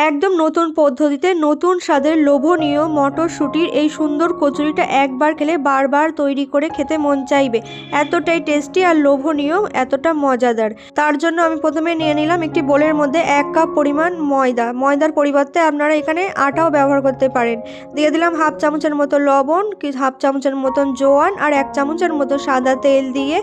একদম নতুন পদ্ধতিতে নতুন স্বাদের লোভনীয় মটরশুঁটির এই সুন্দর কচুরিটা একবার খেলে বারবার তৈরি করে খেতে মন চাইবে। এতটাই টেস্টি আর লোভনীয়, এতটা মজাদার। তার জন্য আমি প্রথমে নিয়ে নিলাম একটি বোলের মধ্যে 1 কাপ পরিমাণ ময়দা। ময়দার পরিবর্তে আপনারা এখানে আটাও ব্যবহার করতে পারেন। দিয়ে দিলাম হাফ চামচের মতো লবণ, হাফ চামচের মতন জোয়ান আর 1 চামচের মতো সাদা তেল দিয়ে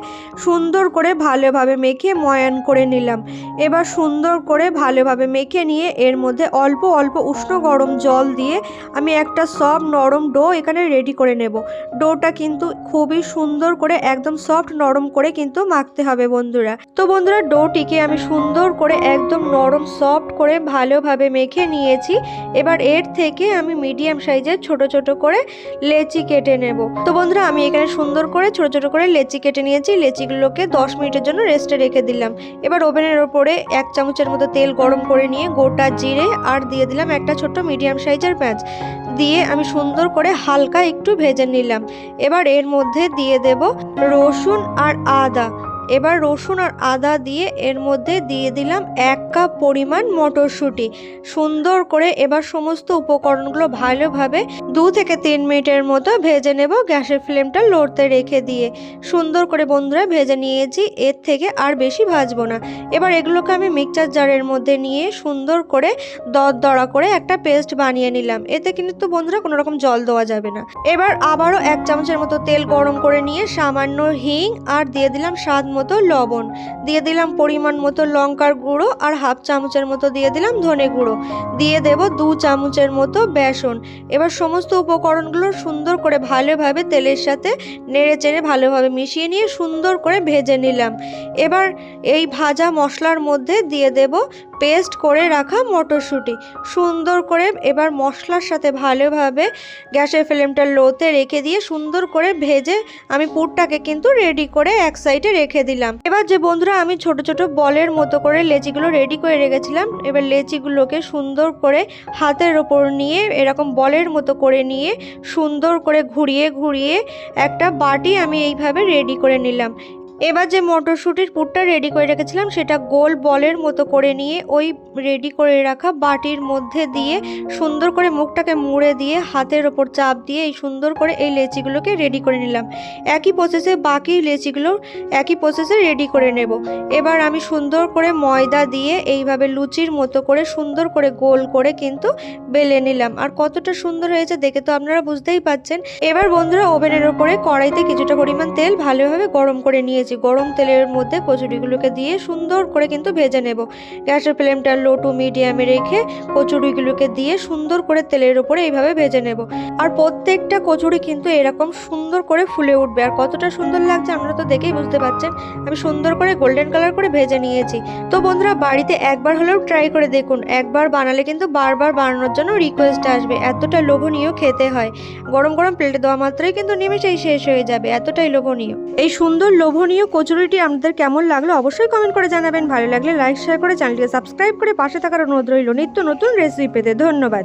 সুন্দর করে ভালোভাবে মেখে ময়ান করে নিলাম। এবার সুন্দর করে ভালোভাবে মেখে নিয়ে এর মধ্যে অল্প অল্প উষ্ণ গরম জল দিয়ে আমি একটা সফট নরম ডো এখানে রেডি করে নেব। ডোটা কিন্তু খুবই সুন্দর করে একদম সফট নরম করে কিন্তু মাখতে হবে বন্ধুরা। তো বন্ধুরা, ডোটিকে আমি সুন্দর করে একদম নরম সফট করে ভালোভাবে মেখে নিয়েছি। এবার এর থেকে আমি মিডিয়াম সাইজের ছোট ছোট করে লেচি কেটে নেব। তো বন্ধুরা, আমি এখানে সুন্দর করে ছোট ছোট করে লেচি কেটে নিয়েছি। লেচিগুলোকে 10 মিনিটের জন্য রেস্টে রেখে দিলাম। এবার ওভেনের ওপরে 1 চামচের মতো তেল গরম করে নিয়ে গোটা জিরে আর দিয়ে দিলাম একটা ছোট্ট মিডিয়াম সাইজের পেঁয়াজ দিয়ে আমি সুন্দর করে হালকা একটু ভেজে নিলাম। এবার এর মধ্যে দিয়ে দেব রসুন আর আদা। এবার রসুন আর আদা দিয়ে এর মধ্যে দিয়ে দিলাম 1 কাপ পরিমাণ মটরশুঁটি। সুন্দর করে এবার সমস্ত উপকরণগুলো ভালোভাবে 2 থেকে 3 মিনিটের মতো ভেজে নেব, গ্যাসের ফ্লেমটা লোতে রেখে দিয়ে। সুন্দর করে বন্ধুরা ভেজে নিয়েছি, এর থেকে আর বেশি ভাজবো না। এবার এগুলোকে আমি মিক্সচার জারের মধ্যে নিয়ে সুন্দর করে দরদরা করে একটা পেস্ট বানিয়ে নিলাম। এতে কিন্তু বন্ধুরা কোনো রকম জল দেওয়া যাবে না। এবার আবারও 1 চামচের মতো তেল গরম করে নিয়ে সামান্য হিং আর দিয়ে দিলাম স্বাদ মতো লবণ, দিয়ে দিলাম পরিমাণ মতো লঙ্কার গুঁড়ো আর হাফ চামচের মতো দিয়ে দিলাম ধনে গুঁড়ো, দিয়ে দেব 2 চামচের মতো বেসন। এবার সমস্ত উপকরণগুলো সুন্দর করে ভালোভাবে তেলের সাথে নেড়ে চেড়ে ভালোভাবে মিশিয়ে নিয়ে সুন্দর করে ভেজে নিলাম। এবার এই ভাজা মশলার মধ্যে দিয়ে দেব পেস্ট করে রাখা মটরশুঁটি। সুন্দর করে এবার মশলার সাথে ভালোভাবে গ্যাসের ফ্লেমটা লোতে রেখে দিয়ে সুন্দর করে ভেজে আমি পুরটাকে কিন্তু রেডি করে এক সাইডে রেখে দিলাম। এবার যে বন্ধুরা আমি ছোট ছোট বলের মতো করে লেচিগুলো রেডি করে রেখেছিলাম, এবার লেচিগুলোকে সুন্দর করে হাতের ওপর নিয়ে এরকম বলের মতো করে নিয়ে সুন্দর করে ঘুরিয়ে ঘুরিয়ে একটা বাটি আমি এইভাবে রেডি করে নিলাম। এবার যে মটরশুঁটির পুরটা রেডি করে রেখেছিলাম সেটা গোল বলের মতো করে নিয়ে ওই রেডি করে রাখা বাটির মধ্যে দিয়ে সুন্দর করে মুখটাকে মুড়ে দিয়ে হাতের ওপর চাপ দিয়ে এই সুন্দর করে এই লেচিগুলোকে রেডি করে নিলাম। একই প্রসেসে বাকি লেচিগুলো একই প্রসেসে রেডি করে নেব। এবার আমি সুন্দর করে ময়দা দিয়ে এইভাবে লুচির মতো করে সুন্দর করে গোল করে কিন্তু বেলে নিলাম। আর কতটা সুন্দর হয়েছে দেখে তো আপনারা বুঝতেই পাচ্ছেন। এবার বন্ধুরা, ওভেনের ওপরে কড়াইতে কিছুটা পরিমাণ তেল ভালোভাবে গরম করে নিয়ে গরম তেলের মধ্যে কচুরিগুলোকে দিয়ে সুন্দর করে কিন্তু ভেজে নেব। গ্যাসের ফ্লেমটা লো টু মিডিয়ামে রেখে কচুরিগুলোকে দিয়ে সুন্দর করে তেলের উপরে এইভাবে ভেজে নেব। আর প্রত্যেকটা কচুরি কিন্তু এরকম সুন্দর করে ফুলে উঠবে। আর কতটা সুন্দর লাগছে আপনারা তো দেখেই বুঝতে পারছেন। আমি সুন্দর করে গোল্ডেন কালার করে ভেজে নিয়েছি। তো বন্ধুরা, বাড়িতে একবার হলেও ট্রাই করে দেখুন। একবার বানালে কিন্তু বারবার বানানোর জন্য রিকোয়েস্ট আসবে। এতটা লোভনীয় খেতে হয়। গরম গরম প্লেটে দেওয়া মাত্রই কিন্তু নিমেষেই শেষ হয়ে যাবে, এতটাই লোভনীয়। এই সুন্দর লোভনীয় কচুরিটি আপনাদের কেমন লাগলো অবশ্যই কমেন্ট করে জানাবেন। ভালো লাগলে লাইক শেয়ার করে চ্যানেলটিকে সাবস্ক্রাইব করে পাশে থাকার অনুরোধ রইল নিত্য নতুন রেসিপি পেতে। ধন্যবাদ।